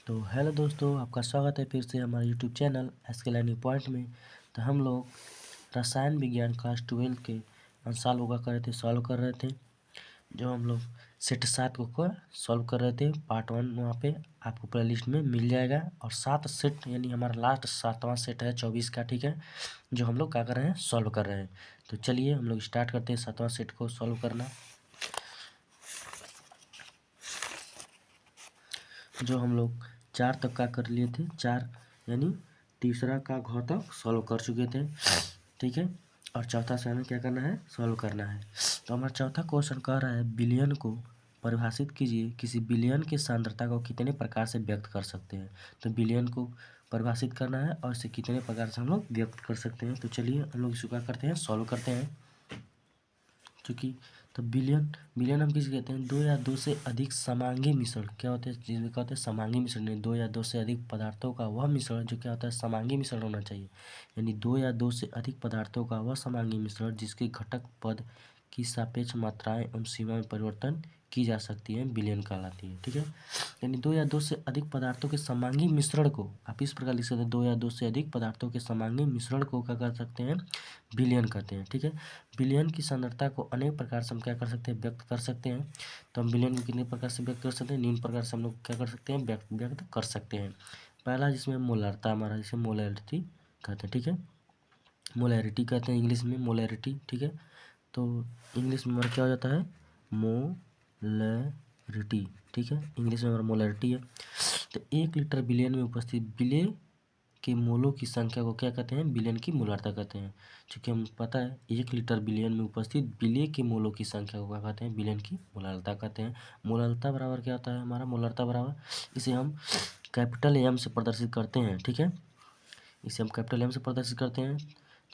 तो हेलो दोस्तों, आपका स्वागत है फिर से हमारे YouTube channel SK learning point में। तो हम लोग रसायन विज्ञान क्लास 12 के अंशाल होगा कर रहे थे, सॉल्व कर रहे थे। जो हम लोग सेट 7 को सॉल्व कर रहे थे, पार्ट 1 वहाँ पे आपको प्ले लिस्ट में मिल जाएगा। और 7 सेट यानी हमारा लास्ट 7वां सेट है 24 का, ठीक है, जो हम लोग क्या कर रहे हैं, सॉल्व कर रहे हैं। तो चलिए हम लोग स्टार्ट करते हैं 7वां सेट को सॉल्व करना। जो हम लोग 4 तक का कर लिए थे, 4 यानी तीसरा का घ तक सॉल्व कर चुके थे, ठीक है। और चौथा से हमें क्या करना है, सॉल्व करना है। तो हमारा चौथा क्वेश्चन कह रहा है बिलियन को परिभाषित कीजिए, किसी बिलियन की सांद्रता को कितने प्रकार से व्यक्त कर सकते हैं। तो बिलियन को परिभाषित करना है और इसे कितने प्रकार से हम लोग व्यक्त कर सकते हैं। तो चलिए हम लोग इसको क्या करते हैं, सॉल्व करते हैं। चूँकि तो बिलियन हम किसे कहते हैं, दो या दो से अधिक समांगी मिश्रण क्या होते हैं, जिसमें क्या होता है समांगी मिश्रण, यानी दो या दो से अधिक पदार्थों का वह मिश्रण जो क्या होता है समांगी मिश्रण होना चाहिए। यानी दो या दो से अधिक पदार्थों का वह समांगी मिश्रण जिसके घटक पद की सापेक्ष मात्राएं एवं सीमा में परिवर्तन की जा सकती है, बिलियन कहलाती है, ठीक है। यानी दो या दो से अधिक पदार्थों के समांगी मिश्रण को आप इस प्रकार लिख सकते हैं, दो या दो से अधिक पदार्थों के समांगी मिश्रण को क्या कर सकते हैं, बिलियन कहते हैं, ठीक है। बिलियन की सांद्रता को अनेक प्रकार से हम क्या कर सकते हैं, व्यक्त कर सकते हैं। तो हम बिलियन को कितने प्रकार से व्यक्त कर सकते हैं, निम्न प्रकार से हम लोग क्या कर सकते हैं, व्यक्त कर सकते हैं। पहला जिसमें मोलरता, हमारा जिसे मोलैरिटी कहते हैं, ठीक है। मोलैरिटी कहते हैं इंग्लिश में, मोलैरिटी, ठीक है। तो इंग्लिश में हमारा क्या हो जाता है, मोलैरिटी, ठीक है। इंग्लिश में हमारा मोलैरिटी है। तो 1 लीटर बिलियन में उपस्थित विलेय के मोलों की संख्या को क्या कहते हैं, बिलियन की मोलार्ता कहते हैं। चूँकि हम पता है 1 लीटर बिलियन में उपस्थित विलेय के मोलों की संख्या को क्या कहते हैं, बिलियन की मोलार्ता कहते हैं। मोलार्ता बराबर क्या होता है हमारा, मोलार्ता बराबर इसे हम कैपिटल एम से प्रदर्शित करते हैं, ठीक है। इसे हम कैपिटल एम से प्रदर्शित करते हैं।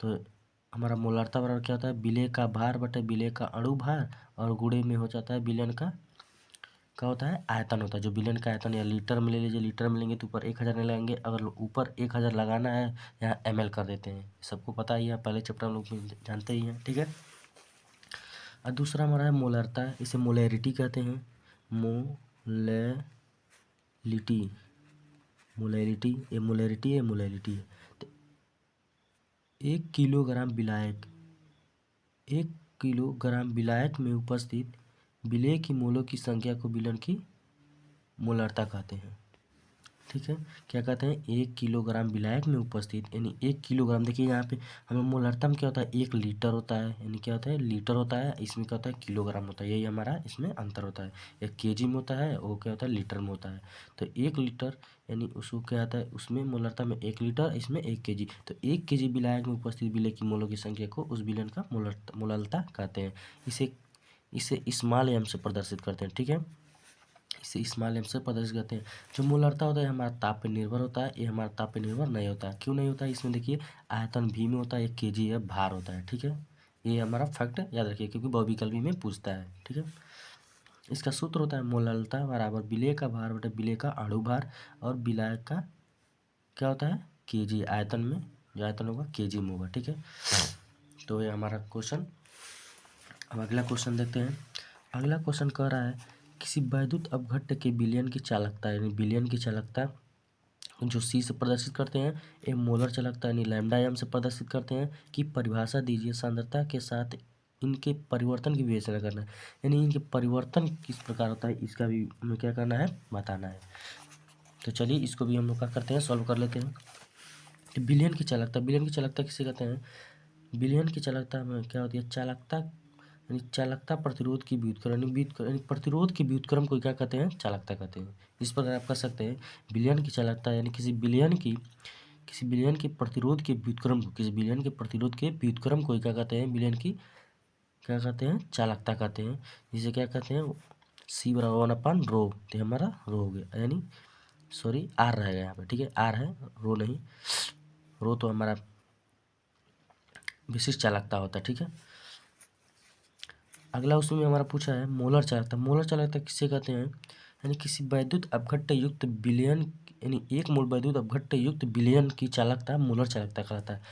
तो हमारा मोलार्ता बराबर क्या होता है, विलेय का भार बटे विलेय का अणु भार और गुणे में हो जाता है बिलियन का क्या होता है, आयतन होता है। जो बिलियन का आयतन या लीटर में ले लीजिए, लीटर में लेंगे तो ऊपर 1000 नहीं लगाएंगे, अगर ऊपर 1000 लगाना है यहाँ ml कर देते हैं, सबको पता ही है, पहले चैप्टर हम लोग जानते ही हैं, ठीक है। और दूसरा हमारा है मोलरता, इसे मोलैरिटी कहते हैं, मोलैरिटी, मोलैरिटी, ये मोलैरिटी है, मोलैरिटी है। तो 1 किलोग्राम विलायक, 1 किलोग्राम विलायक में उपस्थित विलेय की मोलों की संख्या को विलयन की मोलार्ता कहते हैं, ठीक है। क्या कहते हैं, 1 किलोग्राम विलायक में उपस्थित, यानी 1 किलोग्राम, देखिए यहाँ पे हमें मोलार्ता में क्या होता है, 1 लीटर होता है, यानी क्या होता है, लीटर होता है, इसमें क्या होता है, किलोग्राम होता है, यही हमारा इसमें अंतर होता है। एक केजी में होता है, वो क्या होता है, लीटर में होता है। तो 1 लीटर यानी उसको क्या आता है, उसमें मोलार्ता में 1 लीटर, इसमें 1 केजी। तो 1 केजी विलायक में उपस्थित विलेय की मोलों की संख्या को उस विलयन का मोलार्ता कहते हैं। इसे स्मॉल एम से प्रदर्शित करते हैं, ठीक है। इसे स्मॉल एम से प्रदर्शित करते हैं। जो मोलार्ता होता है हमारा ताप पे निर्भर होता है, ये हमारा ताप पे निर्भर नहीं होता है। क्यों नहीं होता है, इसमें देखिए आयतन भी में होता है, 1 केजी है, भार होता है, ठीक है। ये हमारा फैक्ट याद रखिए, क्योंकि बहुविकल्प में पूछता है, ठीक है। इसका सूत्र होता है मोलाल्ता बराबर विलेय का भार बटे विलेय का अणु भार और विलायक का क्या होता है, केजी, आयतन में जो आयतन होगा केजी में होगा, ठीक है। तो ये हमारा क्वेश्चन। अब अगला क्वेश्चन देखते हैं। अगला क्वेश्चन कह रहा है किसी वैद्युत अपघट्य के विलयन की चालकता, यानी विलयन की चालकता जो सी से प्रदर्शित करते हैं, एम मोलर चालकता यानी लैम्डा एम से प्रदर्शित करते हैं, की परिभाषा दीजिए, सांद्रता के साथ इनके परिवर्तन की विवेचना करना है। यानी इनके परिवर्तन किस प्रकार होता है, इसका भी हमें क्या करना है, बताना है। तो चलिए इसको भी हम लोग क्या करते हैं, सॉल्व कर लेते हैं। तो बिलियन की चालकता किसे कहते हैं, बिलियन की चालकता में क्या होती है, चालकता यानी चालकता प्रतिरोध की व्युत्क्रम, यानी प्रतिरोध की व्युत्क्रम को क्या कहते हैं, चालकता कहते हैं। इस प्रकार आप कर सकते हैं, बिलियन की चालकता यानी किसी बिलियन की प्रतिरोध के व्युत्क्रम को, किसी बिलियन के प्रतिरोध के व्युत्क्रम को क्या कहते हैं, बिलियन की क्या कहते हैं, चालकता कहते हैं। जिसे क्या कहते हैं, सी बराबर 1/ρ, तो हमारा रो हो गया, यानी सॉरी आर रहेगा यहाँ पे, ठीक है, आर है, रो नहीं, रो तो हमारा विशिष्ट चालकता होता है, ठीक है। अगला उसमें हमारा पूछा है मोलर चालकता किसे कहते हैं, यानी किसी वैद्युत अपघट्य युक्त विलयन, यानी 1 मोल वैद्युत अपघट्य युक्त विलयन की चालकता मोलर चालकता कहलाता है।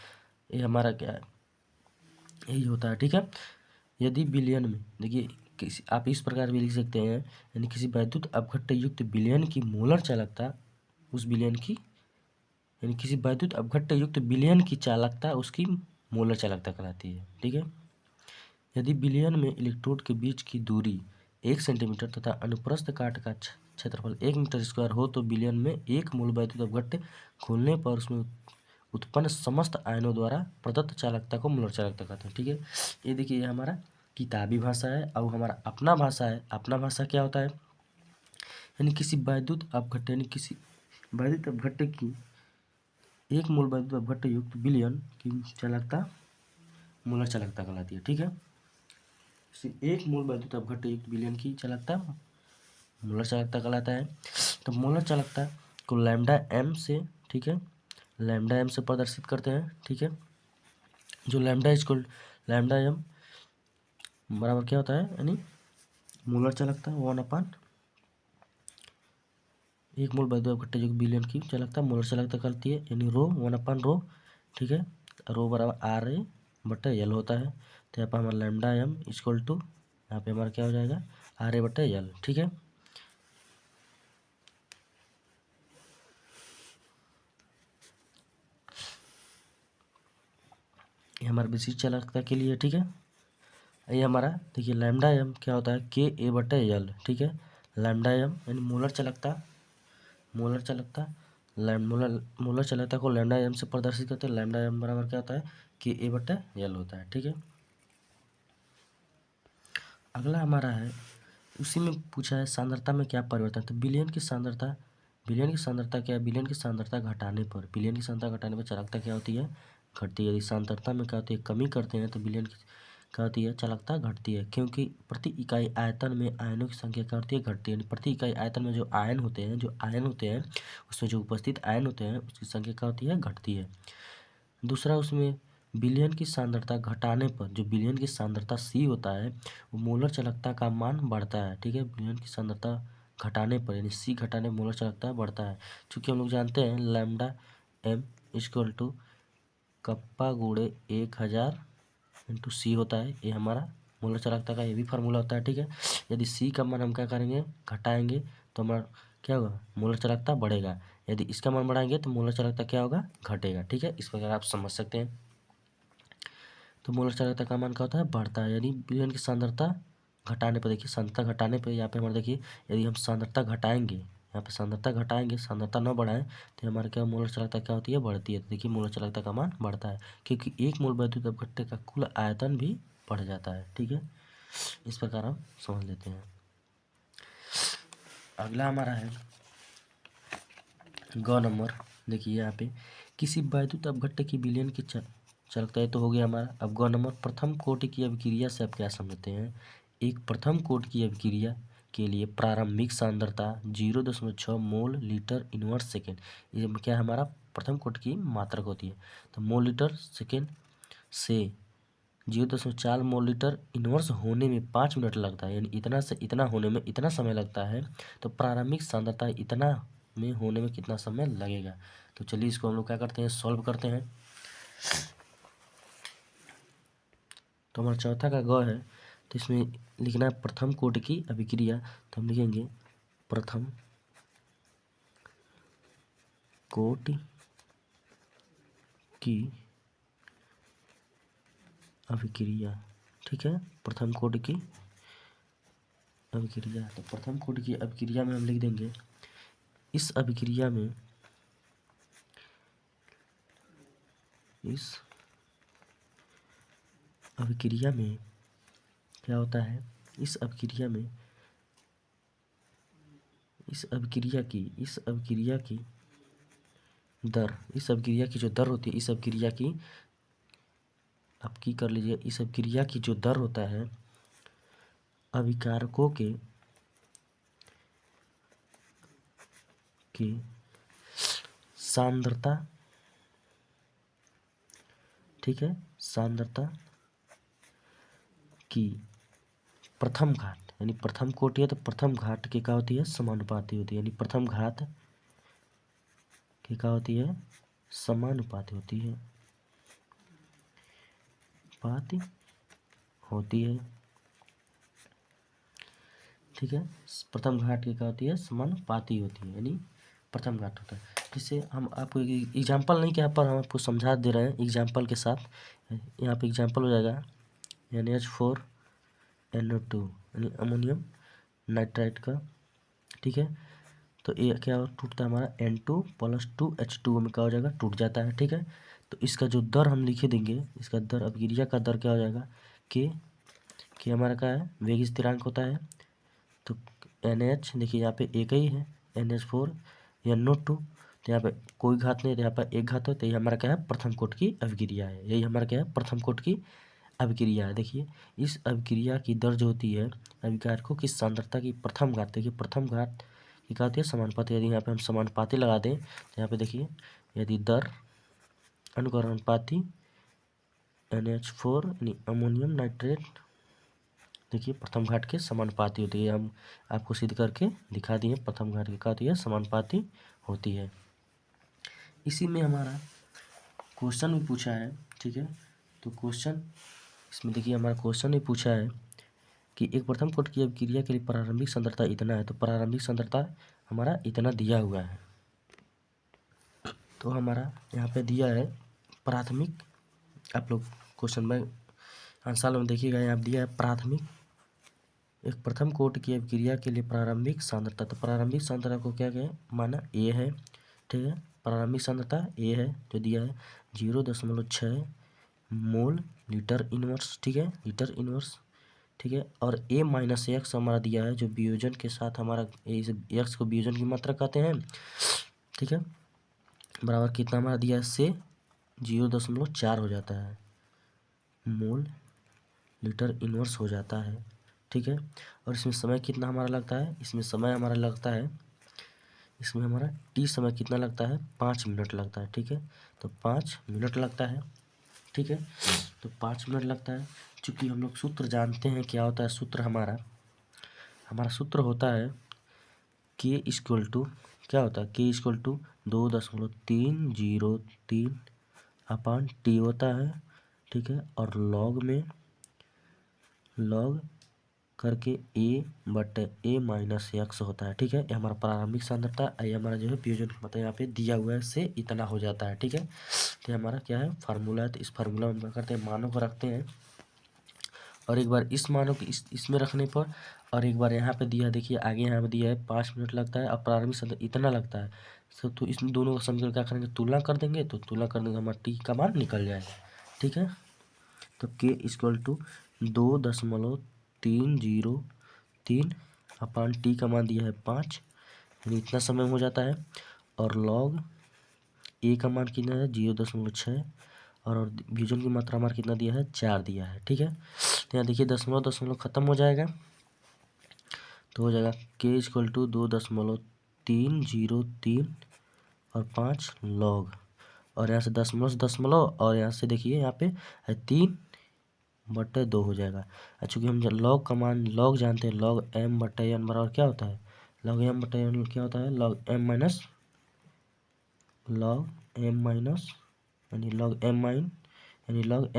ये हमारा क्या है, यही होता है, ठीक है। यदि विलयन में देखिए किसी, आप इस प्रकार भी लिख सकते हैं, यानी किसी वैद्युत अपघट्य युक्त विलयन की मोलर चालकता उस विलयन की, यानी किसी वैद्युत अपघट्य युक्त विलयन की चालकता उसकी मोलर चालकता कहलाती है। ठीक है, यदि विलयन में इलेक्ट्रोड के बीच की दूरी 1 सेंटीमीटर तथा अनुप्रस्थ काट का क्षेत्रफल 1 मीटर स्क्वायर हो तो विलयन में 1 मोल वैद्युत अपघट्य खोलने पर उसमें उत्पन्न समस्त आयनों द्वारा प्रदत्त चालकता को मोलर चालकता कहते हैं। ठीक है, ये देखिए ये हमारा किताबी भाषा है और हमारा अपना भाषा है। अपना भाषा क्या होता है, यानी किसी वैद्युत अपघट्य, यानी किसी वैद्युत अपघट्य की 1 मोल वैद्युत अपघट्य युक्त विलयन की चालकता मोलर चालकता कहलाती है। ठीक है, 1 मोल वैद्युत अपघट्य युक्त विलयन की चालकता मोलर चालकता कहलाता है। तो मोलर चालकता को लैम्डा एम से, ठीक है, लैम्डा एम से प्रदर्शित करते हैं। ठीक है, जो लैम्डा एम बराबर क्या होता है, यानी मोलर चालकता 1 मोल वैद्युत अपघट्य युक्त विलयन की चालकता मोलर चालकता कहलाती है, यानी रो 1/रो। ठीक है, रो बराबर RA/L होता है। तो यहाँ पर हमारा लैम्डा एम इक्वल टू, यहाँ पे हमारा क्या हो जाएगा, RA/L। ठीक है, ये हमारा विशिष्ट चालकता के लिए। ठीक है, ये हमारा देखिए लैम्डा एम क्या होता है, KA/L। ठीक है, लैम्डा एम यानी मोलर चालकता, मोलर चालकता मोलर चालकता को लैम्डा एम से प्रदर्शित करते हैं। लैम्डा एम बराबर क्या होता है, KA/L होता है। ठीक है, अगला हमारा है, उसी में पूछा है सांद्रता में क्या परिवर्तन। तो विलयन की सांद्रता क्या है, विलयन की सांद्रता घटाने पर, विलयन की सांद्रता घटाने पर चालकता क्या होती है, घटती है। यदि सांद्रता में क्या होती है, कमी करते हैं तो विलयन की क्या होती है, चालकता घटती है, क्योंकि प्रति इकाई आयतन में आयनों की संख्या क्या होती है, घटती है। प्रति इकाई आयतन में जो आयन होते हैं उसमें जो उपस्थित आयन होते हैं उसकी संख्या क्या होती है, घटती है। दूसरा, उसमें विलयन की सांद्रता घटाने पर जो विलयन की सांद्रता C होता है वो मोलर चालकता का मान बढ़ता है। ठीक है, विलयन की सांद्रता घटाने पर यानी C घटाने पर मोलर चालकता बढ़ता है। चूँकि हम लोग जानते हैं lambda M equal to kappa गुणे 1000 इंटू C होता है, ये हमारा मोलर चालकता का ये भी फार्मूला होता है। ठीक है, यदि C का मान हम क्या करेंगे, घटाएंगे तो हमारा क्या होगा, मोलर चालकता बढ़ेगा। यदि इसका मान बढ़ाएंगे तो मोलर चालकता क्या होगा, घटेगा। ठीक है, इस प्रकार आप समझ सकते हैं। तो मोलर चालकता का मान क्या होता है, बढ़ता है। यानी विलयन की सांद्रता घटाने पर, देखिए सांद्रता घटाने पर यहाँ पे हमारे देखिए यदि हम सांद्रता घटाएंगे, यहाँ पे सांद्रता घटाएंगे, सांद्रता न बढ़ाएं तो हमारे क्या मोलर चालकता क्या होती है, बढ़ती है। तो देखिए मोलर चालकता का मान बढ़ता है क्योंकि 1 मोल वैद्युत अपघट्य का कुल आयतन भी बढ़ जाता है। ठीक है, इस प्रकार हम समझ लेते हैं। अगला हमारा है ग नंबर। देखिए यहाँ पे किसी वैद्युत अपघट्य की विलयन की चालकता, ये तो हो गया हमारा। अब ग नंबर, प्रथम कोटि की अभिक्रिया से आप क्या समझते हैं। एक प्रथम कोटि की अभिक्रिया के लिए प्रारंभिक सांद्रता 0.6 मोल लीटर इनवर्स सेकेंड, ये क्या हमारा प्रथम कोटि की मात्रक होती है। तो मोल लीटर सेकेंड से 0.4 मोल लीटर इनवर्स होने में 5 मिनट लगता है, यानी इतना से इतना होने में इतना समय लगता है। तो प्रारंभिक सांद्रता इतना में होने में कितना समय लगेगा। तो चलिए इसको हम लोग क्या करते हैं, सॉल्व करते हैं। तो हमारा चौथा का ग है, तो इसमें लिखना है प्रथम कोटि की अभिक्रिया। तो हम लिखेंगे प्रथम कोटि की अभिक्रिया। ठीक है, प्रथम कोटि की अभिक्रिया। तो प्रथम कोटि की अभिक्रिया में हम लिख देंगे, इस अभिक्रिया में क्या होता है, इस अभिक्रिया की जो दर होती है, इस अभिक्रिया की आप की कर लीजिए, इस अभिक्रिया की जो दर होता है अभिकारकों की सांद्रता, ठीक है, सांद्रता की प्रथम घात, यानी प्रथम कोटि है तो प्रथम घात की क्या होती है, समानुपाती होती है। यानी प्रथम घात की क्या होती है, समानुपाती होती है, पाती होती है। ठीक है, प्रथम घात की क्या होती है, समानुपाती होती है। यानी प्रथम घात होता है। जिससे हम आपको एग्जाम्पल नहीं क्या पर हम आपको समझा दे रहे हैं एग्जाम्पल के साथ। यहाँ पे एग्जाम्पल हो जाएगा NH4NO2 यानी अमोनियम नाइट्राइड का, ठीक है। तो ये क्या टूटता है हमारा N2+2H2 में क्या हो जाएगा, टूट जाता है, ठीक है। तो इसका जो दर हम लिखे देंगे, इसका दर अभिक्रिया का दर क्या हो जाएगा, के हमारा क्या है, वेग स्थिरांक होता है। तो NH देखिए यहाँ पे एक ही है NH4NO2, तो यहाँ पे कोई घात नहीं, तो यहाँ पर एक घात हो, तो ये हमारा क्या है, प्रथम कोटि की अभिक्रिया है। यही हमारा क्या है, प्रथम कोटि की अभिक्रिया है। देखिए इस अभिक्रिया की दर जो होती है अभिकारकों की सांद्रता की प्रथम घात, देखिए प्रथम घात की क्या होती है, समानुपाती। यदि यहाँ पे हम समानुपाती लगा दें तो यहाँ पे देखिए यदि दर अनुकरणपाती NH4 यानी अमोनियम नाइट्रेट देखिए प्रथम घाट के समानुपाती होती है। हम आपको सिद्ध करके दिखा दिए प्रथम घाट की क्या होती है, समानुपाती होती है। इसी में हमारा क्वेश्चन भी पूछा है, ठीक है। तो क्वेश्चन इसमें देखिए हमारा क्वेश्चन भी पूछा है कि एक प्रथम कोटि की अभिक्रिया के लिए प्रारंभिक सांद्रता इतना है। तो प्रारंभिक सांद्रता हमारा इतना दिया हुआ है। तो हमारा यहाँ पे दिया है प्राथमिक, आप लोग क्वेश्चन में आंसर में देखिएगा, यहाँ दिया है प्राथमिक एक प्रथम कोटि की अभिक्रिया के लिए प्रारंभिक सांद्रता। तो प्रारंभिक सांद्रता को क्या कहें, माना ए है, ठीक है। प्रारंभिक सांद्रता ए है जो दिया है 0.6 मोल लीटर इनवर्स, ठीक है, लीटर इनवर्स, ठीक है। और A-X हमारा दिया है जो वियोजन के साथ हमारा एक्स को वियोजन की मात्रा कहते हैं, ठीक है। बराबर कितना हमारा दिया है, से 0.4 हो जाता है मोल लीटर इनवर्स हो जाता है, ठीक है। और इसमें समय कितना हमारा लगता है, इसमें समय हमारा लगता है, इसमें हमारा टी समय कितना लगता है, 5 मिनट लगता है, ठीक है। तो 5 मिनट लगता है, ठीक है। तो 5 मिनट लगता है। चूँकि हम लोग सूत्र जानते हैं क्या होता है सूत्र, हमारा सूत्र होता है K इक्वल टू क्या होता है, K equal to 2.303 upon T होता है, ठीक है। और लॉग करके A/A-X होता है, ठीक है। ये हमारा प्रारंभिक सांद्रता, ये हमारा जो है वियोजन की मात्रा यहाँ पे दिया हुआ है से इतना हो जाता है, ठीक है। तो हमारा क्या है फार्मूला है। तो इस फार्मूला में क्या करते हैं, मानों को रखते हैं, और एक बार इस मानों को इसमें रखने पर, और एक बार यहाँ पे दिया, देखिए आगे यहाँ पे दिया है 5 मिनट लगता है, और प्रारंभिक सांद्रता इतना लगता है। तो इस दोनों का समीकरण क्या करेंगे, तुलना कर देंगे। तो तुलना करने का हमारा टी का मान निकल जाएगा, ठीक है। तो K equal to 2.303 upon T का मान दिया है 5, यानी इतना समय हो जाता है। और लॉग ए का मान कितना है 0.6, और वियोजन की मात्रा हमारा कितना दिया है, 4 दिया है, ठीक है। तो यहाँ देखिए दशमलव खत्म हो जाएगा, तो हो जाएगा K इक्वल टू 2.303 और 5 लॉग, और यहाँ से दशमलव, और यहाँ से देखिए यहाँ पे 3/2 हो जाएगा। चूँकि हम लॉग का मान लॉग जानते हैं, लॉग M/N बराबर क्या होता है, लॉग M/N क्या होता है, log M minus log M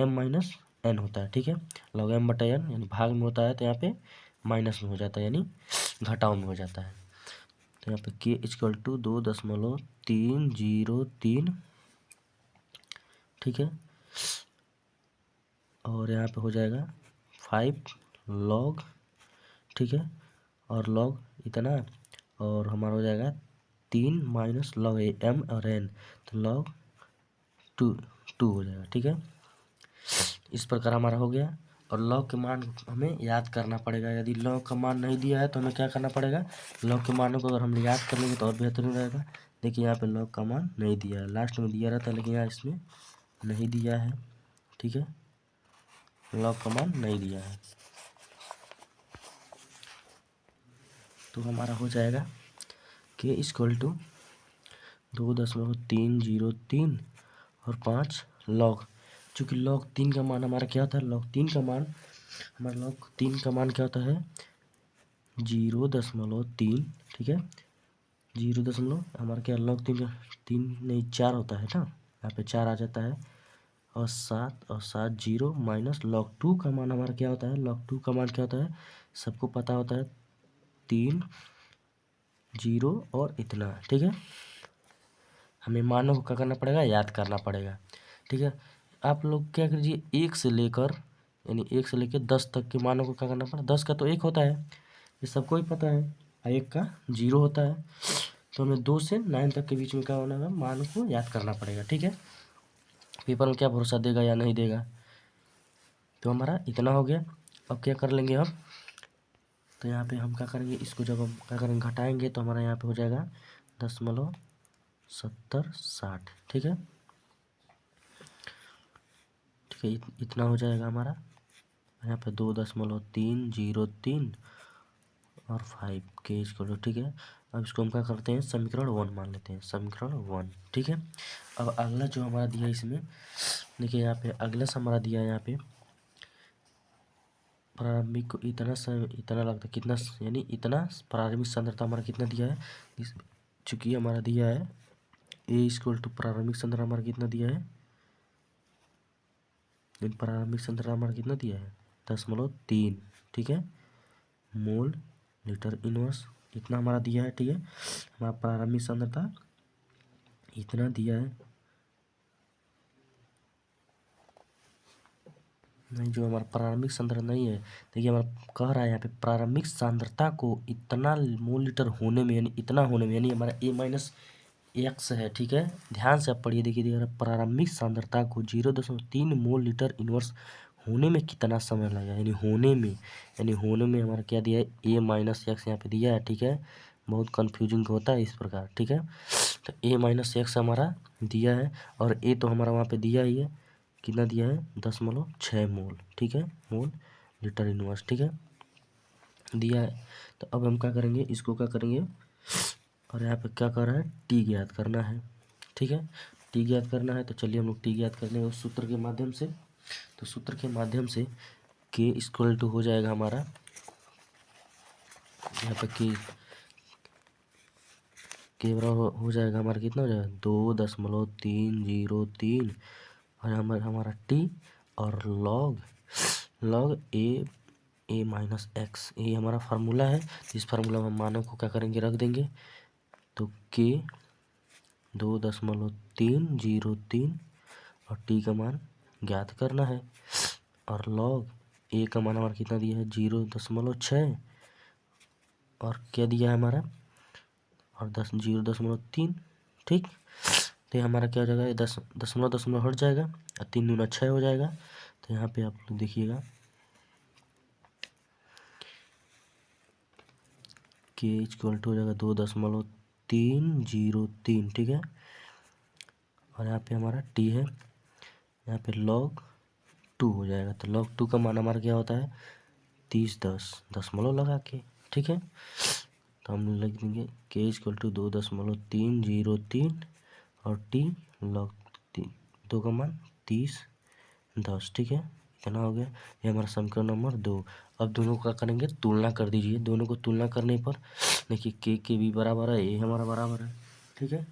minus N होता है, ठीक है। लॉग M/N यानी भाग में होता है, तो यहाँ पे माइनस में हो जाता है, यानी घटाव में हो जाता है। तो यहाँ पे K इक्वल टू 2.303, ठीक है। और यहाँ पे हो जाएगा 5 लॉग, ठीक है। और लॉग इतना, और हमारा हो जाएगा 3 माइनस लॉग M और N, तो लॉग 2 हो जाएगा, ठीक है। इस प्रकार हमारा हो गया। और लॉग के मान हमें याद करना पड़ेगा। यदि लॉग का मान नहीं दिया है तो हमें क्या करना पड़ेगा, लॉग के मानों को अगर हम याद कर लेंगे तो और बेहतरीन रहेगा। देखिए यहाँ पे लॉग का मान नहीं दिया है, लास्ट में दिया रहता है, लेकिन यहाँ इसमें नहीं दिया है, ठीक है। लॉग का मान नहीं दिया है, तो हमारा हो जाएगा K इक्वल टू 2.303 और 5 लॉग। चूँकि लॉग 3 का मान हमारा क्या होता है, लॉग 3 का मान क्या होता है 0.3, ठीक है। 0 हमारा क्या लॉग 3 नहीं 4 होता है ना, यहाँ पे 4 आ जाता है, और 7 0 माइनस लॉग 2 का मान हमारा क्या होता है, लॉग 2 का मान क्या होता है, सबको पता होता है 3 0 और इतना, ठीक है। हमें मानों को क्या करना पड़ेगा, याद करना पड़ेगा, ठीक है। आप लोग क्या कीजिए, 1 से लेकर यानी 1 से लेकर 10 तक के मानों को क्या करना पड़ेगा। 10 का तो 1 होता है, ये सबको ही पता है, और 1 का 0 होता है। तो हमें 2 से 9 तक के बीच में क्या होना है, मानों को याद करना पड़ेगा, ठीक है। पेपर में क्या भरोसा देगा या नहीं देगा। तो हमारा इतना हो गया। अब क्या कर लेंगे हम, तो यहाँ पे हम क्या करेंगे, इसको जब हम क्या करेंगे घटाएंगे तो हमारा यहाँ पे हो जाएगा 0.7060, ठीक है। ठीक है, इतना हो जाएगा हमारा। यहाँ पे 2.303 और 5 के इसको, ठीक है। अब इसको हम क्या करते हैं, समीकरण 1 मान लेते हैं, समीकरण 1, ठीक है। अब अगला जो हमारा दिया है इसमें देखिए, यहाँ पे अगला से हमारा दिया है, यहाँ पे प्रारंभिक को इतना लगता है कितना, यानी इतना प्रारंभिक सांद्रता हमारा कितना दिया है। चूंकि हमारा दिया है A = प्रारंभिक सांद्रता हमारा कितना दिया है, प्रारंभिक सांद्रता हमारा कितना दिया है 10.3, ठीक है, मोल लीटर इनवर्स, इतना हमारा दिया है, ठीक है। हमारा प्रारंभिक सांद्रता इतना दिया है, नहीं जो हमारा प्रारंभिक सांद्रता नहीं है, देखिए हमारा कह रहा है यहाँ पे प्रारंभिक सांद्रता को इतना मोल लीटर होने में, यानी इतना होने में, यानी हमारा A-X है, ठीक है। ध्यान से आप पढ़िए, देखिए प्रारंभिक सांद्रता को 0.3 मोल लीटर इनवर्स होने में कितना समय लगेगा, यानी होने में हमारा क्या दिया है, A-X यहाँ पे दिया है, ठीक है। बहुत कन्फ्यूजिंग होता है इस प्रकार, ठीक है। तो A-X हमारा दिया है, और A तो हमारा वहाँ पे दिया ही है, कितना दिया है 10.6 मोल, ठीक है, मोल लीटर इनवर्स, ठीक है, दिया है। तो अब हम क्या करेंगे, इसको क्या करेंगे, और यहाँ पे क्या कर रहा है, टी ज्ञात करना है, ठीक है। टी ज्ञात करना है, तो चलिए हम लोग टी ज्ञात कर लेंगे उस सूत्र के माध्यम से। तो सूत्र के माध्यम से के इक्वल टू हो जाएगा हमारा, यहाँ पे के बराबर हो जाएगा हमारा, कितना हो जाएगा 2.303, और हमारा टी, और लॉग A-X, ये हमारा फार्मूला है। इस फार्मूला में मानों को क्या करेंगे, रख देंगे। तो के 2.303 और टी का मान ज्ञात करना है, और लॉग ए का मान हमारा कितना दिया है 0.6, और क्या दिया है हमारा, और 0.3, ठीक। तो हमारा क्या हो जाएगा, 10 दशमलव हट जाएगा, और 3 दूना 6 हो जाएगा। तो यहाँ पे आप लोग देखिएगा के इक्वल टू हो जाएगा 2.303, ठीक है। और यहाँ पे हमारा टी है, यहाँ पे log 2 हो जाएगा। तो log 2 का मान हमारा क्या होता है 3010 दशमलव लगा के, ठीक है। तो हम लिख देंगे के इक्वल टू 2.303 और टी log 2 का मान 3010, ठीक है, इतना हो गया। ये हमारा समीकरण नंबर 2। अब दोनों का करेंगे तुलना कर दीजिए, दोनों को तुलना करने पर देखिए के भी बराबर है, ये हमारा बराबर है, ठीक है।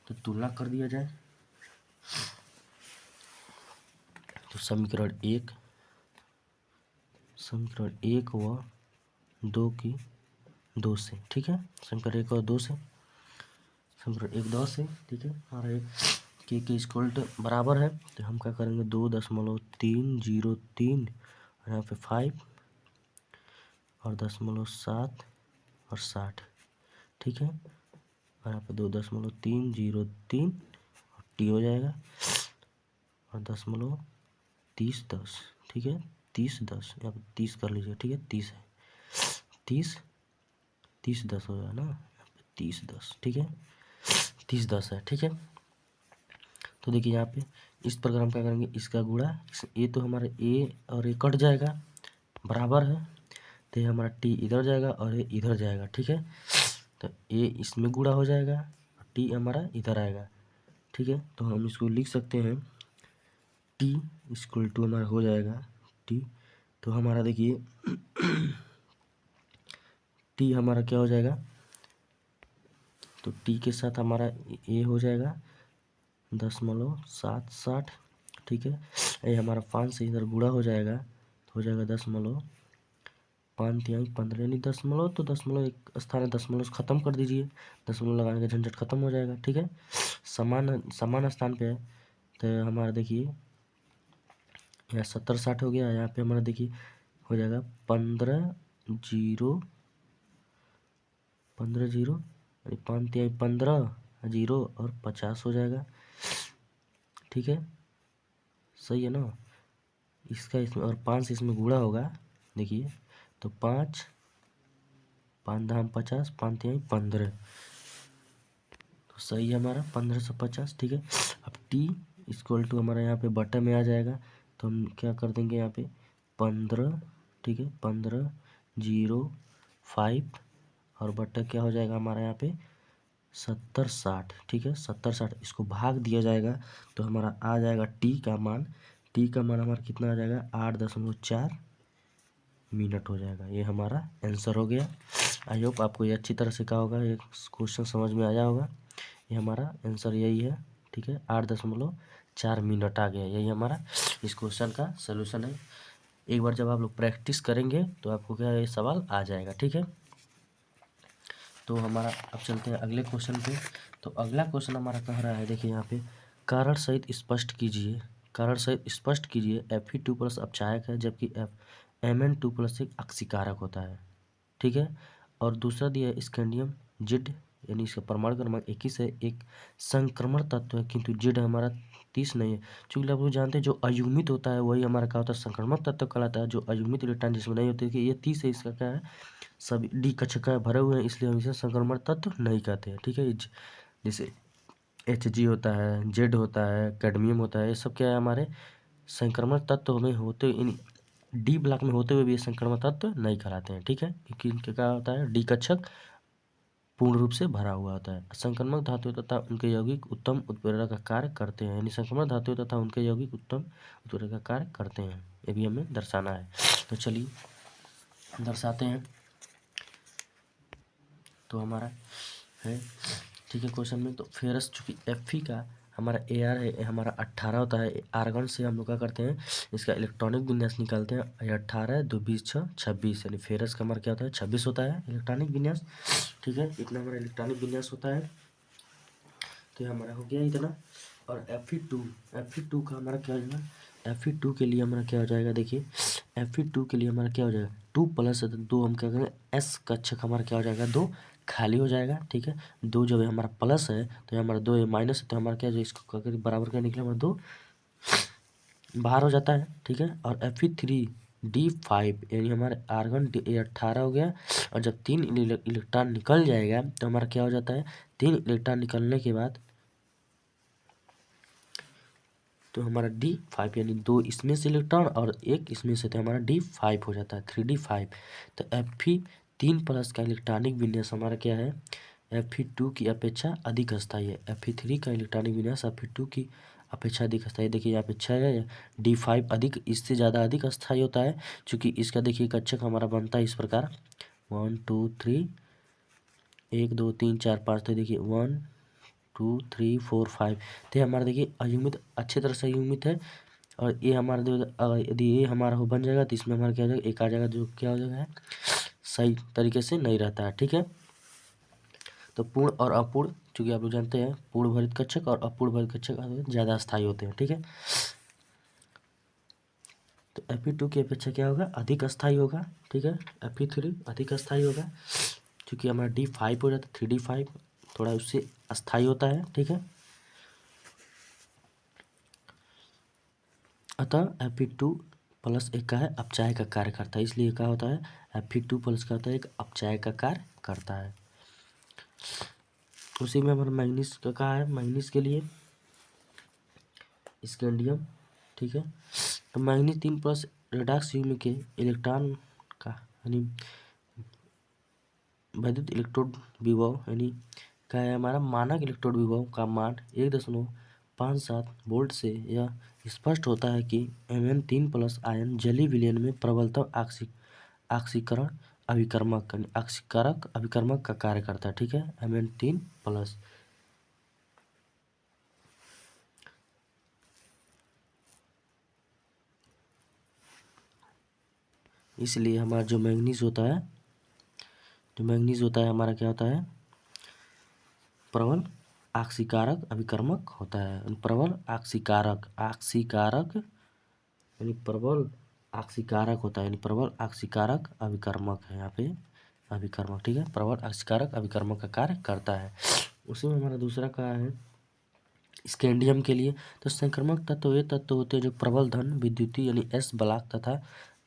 तो तुलना कर दिया जाए, तो समीकरण 1 व 2 की 2 से, ठीक है, समीकरण 1 और 2 से, समीकरण 1 2 से, ठीक है। हमारा एक के इक्वल टू बराबर है, तो हम क्या करेंगे 2.303 और यहाँ पे 5 और 0.7 और 60, ठीक है। और यहाँ पे 2.303 और टी हो जाएगा, और 0.3010, ठीक है, 3010 यहाँ पे 30 कर लीजिए, ठीक है, 30 है, 30 हो जाएगा ना, यहाँ पे 30 ठीक है, 30 है, ठीक है। तो देखिए यहाँ पे इस प्रकार हम क्या करेंगे, इसका गुणा, ये तो हमारा ए और ए कट जाएगा, बराबर है, तो ये हमारा टी इधर जाएगा और ये इधर जाएगा, ठीक है। तो ए इसमें गुणा हो जाएगा, टी हमारा इधर आएगा, ठीक है। तो हम इसको लिख सकते हैं टी इक्वल टू हमारा हो जाएगा टी, तो हमारा देखिए टी हमारा क्या हो जाएगा, तो टी के साथ हमारा ए हो जाएगा 0.760, ठीक है। ये हमारा 5 से इधर गुणा हो जाएगा, तो हो जाएगा 5/15 यानी दशमलव, तो दशमलव एक स्थान है, दशमलव से ख़त्म कर दीजिए, दशमलव लगाने का झंझट खत्म हो जाएगा। ठीक है, समान स्थान पे है तो हमारा देखिए यहाँ 70-60 हो गया, यहाँ पे हमारा देखिए हो जाएगा 15 0 यानी 5×15 0 और 50 हो जाएगा। ठीक है, सही है ना। इसका इसमें और 5 से इसमें गुणा होगा, देखिए तो 5 5×10 50, 5×15 तो सही है हमारा 1550। ठीक है, अब टी इक्वल टू हमारा यहाँ पे बटा में आ जाएगा, तो हम क्या कर देंगे यहाँ पे 15, ठीक है 15/05 और बटा क्या हो जाएगा हमारा यहाँ पे 70-60। ठीक है, 70-60 इसको भाग दिया जाएगा तो हमारा आ जाएगा टी का मान हमारा कितना आ जाएगा 8.4 मिनट हो जाएगा। ये हमारा आंसर हो गया। आई होप आपको ये अच्छी तरह से कहा होगा, ये क्वेश्चन समझ में आया होगा। ये हमारा आंसर यही है। ठीक है, 8.4 मिनट आ गया, यही हमारा इस क्वेश्चन का सलूशन है। एक बार जब आप लोग प्रैक्टिस करेंगे तो आपको क्या ये सवाल आ जाएगा। ठीक है, तो हमारा अब चलते हैं अगले क्वेश्चन पे। तो अगला क्वेश्चन हमारा कह रहा है, देखिए यहाँ पे कारण सहित स्पष्ट कीजिए, Fe2+ अपचायक है जबकि Mn2+ एक अक्सीकारक होता है। ठीक है, और दूसरा दिया है स्कैंडियम जिड यानी इसका परमाणु क्रमांक 21 है, एक संक्रमण तत्व है किंतु जिड हमारा 30 नहीं है। चूँकि आप लोग जानते हैं जो अयुग्मित होता है वही हमारा क्या होता है संक्रमण तत्व कहलाता है, जो अयुग्मित इलेक्ट्रॉन जिसमें नहीं होते कि ये 30 है, इसका क्या है सभी डी कक्षकाएं भरे हुए हैं, इसलिए हम इसे संक्रमण तत्व नहीं कहते हैं। ठीक है, जैसे Hg होता है, जेड होता है, कैडमियम होता है, ये सब क्या है हमारे संक्रमण तत्व में होते, इन डी ब्लॉक में होते हुए भी ये संक्रमण तत्व नहीं कहलाते हैं। ठीक है, क्योंकि इनके क्या होता है डी कक्षक पूर्ण रूप से भरा हुआ होता है। संक्रमक धातु तथा उनके यौगिक उत्तम उत्प्रेरक का कार्य करते हैं, यानी संक्रमण धातु तथा उनके यौगिक उत्तम उत्प्रेरक का कार्य करते हैं, ये भी हमें दर्शाना है। तो चलिए दर्शाते हैं। तो हमारा है ठीक है क्वेश्चन में, तो फेरस चूँकि Fe का हमारा Ar है हमारा 18 होता है, आर्गन से हम लोग क्या करते हैं इसका इलेक्ट्रॉनिक विन्यास निकालते हैं, ये 18 है 2 20 6 26 यानी फेरस का हमारा क्या होता है 26 होता है इलेक्ट्रॉनिक विन्यास। ठीक है, इतना हमारा इलेक्ट्रॉनिक विन्यास होता है, तो ये हमारा हो गया इतना। और Fe2 का हमारा क्या हो जाएगा, Fe2 के लिए हमारा क्या हो जाएगा, देखिए Fe2 के लिए हमारा क्या हो जाएगा 2+2 हम क्या करेंगे एस कक्षक हमारा क्या हो जाएगा 2 खाली हो जाएगा। ठीक है, 2 जब हमारा प्लस है तो हमारा 2 माइनस है, तो हमारा क्या जो इसको बराबर क्या निकला हमारा 2 बाहर हो जाता है। ठीक है, और Fe3D5 यानी हमारे आर्गन 18 हो गया, और जब 3 इलेक्ट्रॉन निकल जाएगा तो हमारा क्या हो जाता है 3 इलेक्ट्रॉन निकलने के बाद तो हमारा D5 यानी 2 इसमें से इलेक्ट्रॉन और 1 इसमें से, तो हमारा D5 हो जाता है 3D5। तो Fe3+ का इलेक्ट्रॉनिक विन्यास हमारा क्या है Fe2 की अपेक्षा अधिक अस्थायी है। Fe3 का इलेक्ट्रॉनिक विन्यास Fe2 की अपेक्षा अधिक अस्थायी, देखिए यहाँ पे 6 है, D5 अधिक इससे ज़्यादा अधिक अस्थायी होता है, क्योंकि इसका देखिए कक्षक हमारा बनता है इस प्रकार 1 2 3 1 2 3 4 5, तो देखिए 1 2 3 4 5, तो हमारा देखिए अयुग्मित अच्छे तरह से अयुग्मित है। और ये हमारा यदि ये हमारा हो बन जाएगा तो इसमें हमारा क्या हो जाएगा एक आ जाएगा, जो क्या हो जाएगा सही तरीके से नहीं रहता है। ठीक है, तो पूर्ण और अपूर्ण चूँकि आप लोग जानते हैं पूर्ण भरित कक्षक और अपूर्ण भरित कक्षक ज़्यादा स्थायी होते हैं। ठीक है, तो Fe2 की अपेक्षा क्या होगा अधिक अस्थायी होगा। ठीक है, Fe3 अधिक अस्थायी होगा, क्योंकि हमारा D5 हो जाता है 3D5 थोड़ा उससे अस्थायी होता है। ठीक है, अतः Fe2+ एक का है अपचायक का कार्य करता है, इसलिए क्या होता है Fe2+ का होता है एक अपचायक का कार्य करता है। उसी में हमारा मैग्नीज का कहा है, मैग्नीज के लिए स्कैंडियम। ठीक है, तो मैग्नीज 3+ रेडॉक्स युग्म के इलेक्ट्रॉन का यानी वैद्युत इलेक्ट्रोड विभव यानी क्या है हमारा मानक इलेक्ट्रोड विभव का मान 1.57 वोल्ट से यह स्पष्ट होता है कि Mn3+ आयन जलीय विलयन में प्रबलतम आक्सीकरण आक्सीकारक अभिकर्मक का कार्य करता है। ठीक है, Mn3+ इसलिए हमारा जो मैंगनीज होता है हमारा क्या होता है, प्रबल आक्सीकारक अभिकर्मक होता है। प्रबल आक्सीकारक यानी प्रबल आक्सीकारक होता है, यानी प्रबल आक्सीकारक अभिकर्मक है यहाँ पे, अभिकर्मक, ठीक है। प्रबल आक्सीकारक अभिकर्मक का कार्य करता है। उसी में हमारा दूसरा क्या है, स्कैंडियम के लिए तो संक्रमक तत्व वे तत्व होते हैं जो प्रबल धन विद्युतीय यानी एस ब्लॉक तथा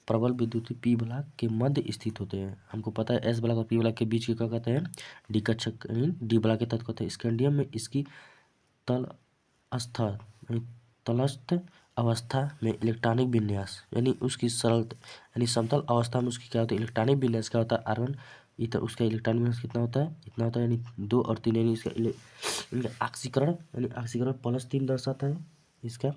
प्रबल विद्युतीय पी ब्लॉक के मध्य स्थित होते हैं। हमको पता है एस ब्लॉक और पी ब्लॉक के बीच के क्या कहते हैं, डी कक्षक यानी डी ब्लॉक के तत्व कहते हैं। स्कैंडियम में इसकी तलस्थ यानी तलस्थ अवस्था में इलेक्ट्रॉनिक विन्यास यानी उसकी सरल यानी समतल अवस्था में उसकी क्या होता है, इलेक्ट्रॉनिक विन्यास क्या होता है, R1 इधर उसका इलेक्ट्रॉनिक विन्यास कितना होता है, इतना होता है, यानी 2 और 3 यानी इसका ऑक्सीकरण यानी ऑक्सीकरण +3 दर्शाता है। इसका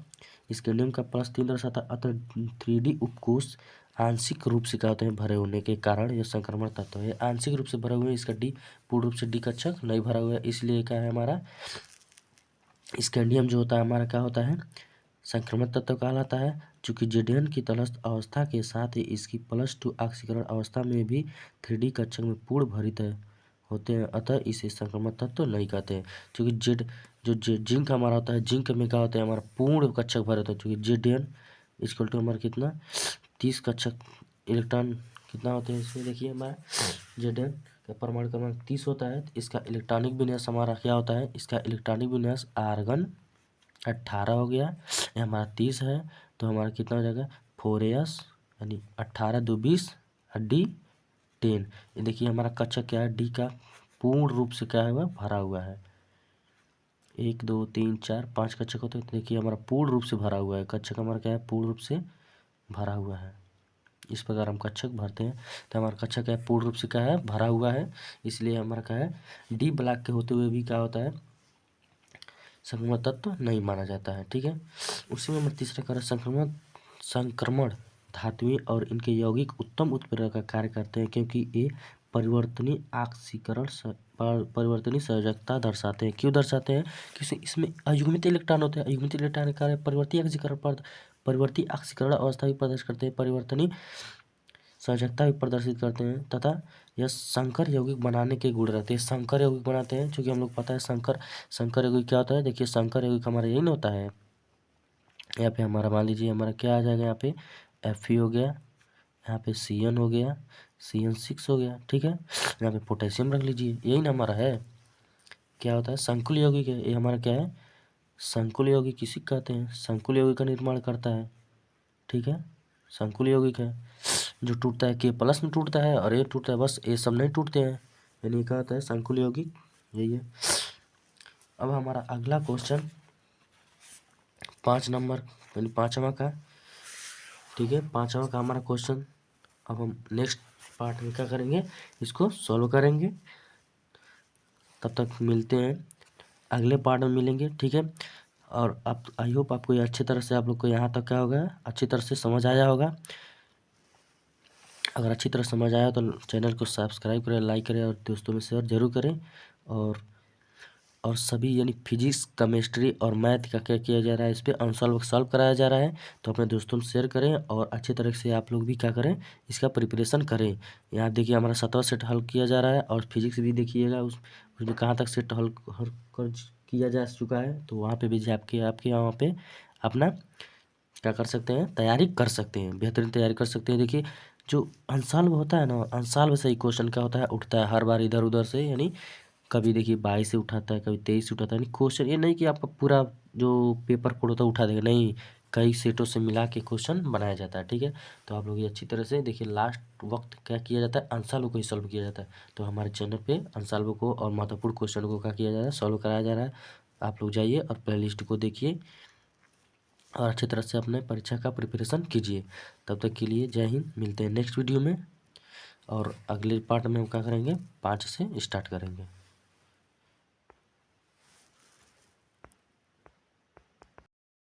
स्कैंडियम का +3 दर्शाता है। अतः 3D उपकोष आंशिक रूप से क्या होते हैं, भरे होने के कारण यह संक्रमण तत्व है। आंशिक रूप से भरे हुए हैं, इसका डी पूर्ण रूप से डी कक्षक नहीं भरा हुआ है, इसलिए क्या है हमारा स्कैंडियम जो होता है हमारा क्या होता है, संक्रमण तत्व कहलाता है। चूंकि Zn की तटस्थ अवस्था के साथ ही इसकी +2 ऑक्सीकरण अवस्था में भी 3D कक्षक में पूर्ण भरित होते हैं, अतः इसे संक्रमण तत्व नहीं कहते हैं। चूंकि जिंक हमारा होता है, जिंक में क्या होता है हमारा पूर्ण कक्षक भरे होता है। चूंकि Zn इक्वल टू हमारा कितना 30 कक्षक इलेक्ट्रॉन कितना होते हैं, इसमें देखिए हमारा Zn का परमाणु क्रमांक 30 होता है। इसका इलेक्ट्रॉनिक विन्यास हमारा क्या होता है, इसका इलेक्ट्रॉनिक विन्यास आर्गन 18 हो गया, ये हमारा 30 है, तो हमारा कितना हो जाएगा 4s यानी 18 2 20 डी 10। ये देखिए हमारा कक्षक क्या है, डी का पूर्ण रूप से क्या है भरा हुआ है। 1 2 3 4 5 कक्षक होते हैं, तो देखिए हमारा पूर्ण रूप से भरा हुआ है। कक्षक हमारा क्या है, पूर्ण रूप से भरा हुआ है। इस प्रकार हम कक्षक भरते हैं, तो हमारा कक्षक क्या है, पूर्ण रूप से क्या है भरा हुआ है। इसलिए हमारा क्या है, डी ब्लॉक के होते हुए भी क्या होता है, संक्रमण तत्व नहीं माना जाता है, ठीक है। उसी में हम तीसरा कर संक्रमण धातुएं और इनके यौगिक उत्तम उत्प्रेरक का कार्य करते हैं, क्योंकि ये परिवर्तनीय ऑक्सीकरण परिवर्तनीय संयोजकता दर्शाते हैं। क्यों दर्शाते हैं, क्योंकि इसमें अयुग्मित इलेक्ट्रॉन होते हैं। अयुग्मित इलेक्ट्रॉन का कार्य परिवर्ती ऑक्सीकरण अवस्था भी प्रदर्शित करते हैं, परिवर्तनीय संयोजकता भी प्रदर्शित करते हैं, तथा यह संकर यौगिक बनाने के गुण रहते हैं। संकर यौगिक बनाते हैं, क्योंकि हम लोग पता है संकर यौगिक क्या होता है। देखिए संकर यौगिक हमारा यही ना होता है, यहाँ पे हमारा मान लीजिए हमारा क्या आ जाएगा, यहाँ पे Fe हो गया, यहाँ पे Cn हो गया, CN6 हो गया, ठीक है। यहाँ पे पोटेशियम रख लीजिए, यही ना हमारा है। क्या होता है, संकुल यौगिक है, ये हमारा क्या है, संकुल यौगिक किसी कहते हैं, संकुल यौगिक का निर्माण करता है, ठीक है। संकुल यौगिक है जो टूटता है K+ में टूटता है, और ये टूटता है, बस ये सब नहीं टूटते हैं, यानी क्या होता है संकुल यौगिक, यही है। अब हमारा अगला क्वेश्चन 5 नंबर यानी 5वां का, ठीक है, 5वां का हमारा क्वेश्चन। अब हम नेक्स्ट पार्ट में क्या करेंगे, इसको सॉल्व करेंगे। तब तक मिलते हैं, अगले पार्ट में मिलेंगे, ठीक है। और आप आई होप आपको ये अच्छी तरह से आप लोग को यहाँ तक क्या होगा, अच्छी तरह से समझ आया होगा। अगर अच्छी तरह समझ आया तो चैनल को सब्सक्राइब करें, लाइक करें और दोस्तों में शेयर जरूर करें। और सभी यानी फिजिक्स, केमिस्ट्री और मैथ का क्या किया जा रहा है, इस पर सॉल्व कराया जा रहा है, तो अपने दोस्तों में शेयर करें और अच्छी तरह से आप लोग भी क्या करें, इसका प्रिपरेशन करें। यहाँ देखिए हमारा 7वां सेट हल किया जा रहा है, और फिजिक्स भी देखिएगा उसमें कहाँ तक सेट हल कर किया जा चुका है, तो वहाँ पे भी आपके यहाँ पे अपना क्या कर सकते हैं, तैयारी कर सकते हैं, बेहतरीन तैयारी कर सकते हैं। देखिए जो अनसॉल्व होता है ना, अनसॉल्व से ही क्वेश्चन क्या होता है, उठता है हर बार इधर उधर से, यानी कभी देखिए 22 से उठाता है, कभी 23 से उठाता है। यानी क्वेश्चन ये नहीं कि आपका पूरा जो पेपर कोड होता है उठा देगा, नहीं, कई सेटों से मिला के क्वेश्चन बनाया जाता है, ठीक है। तो आप लोग ये अच्छी तरह से देखिए, लास्ट वक्त क्या किया जाता है, अनसॉल्व को ही सॉल्व किया जाता है। तो हमारे चैनल पे अनसॉल्व को और महत्वपूर्ण क्वेश्चन को क्या किया जा रहा है, सॉल्व कराया जा रहा है। आप लोग जाइए और प्ले लिस्ट को देखिए और अच्छी तरह से अपने परीक्षा का प्रिपरेशन कीजिए। तब तक के लिए जय हिंद, मिलते हैं नेक्स्ट वीडियो में, और अगले पार्ट में हम क्या करेंगे, 5 से स्टार्ट करेंगे।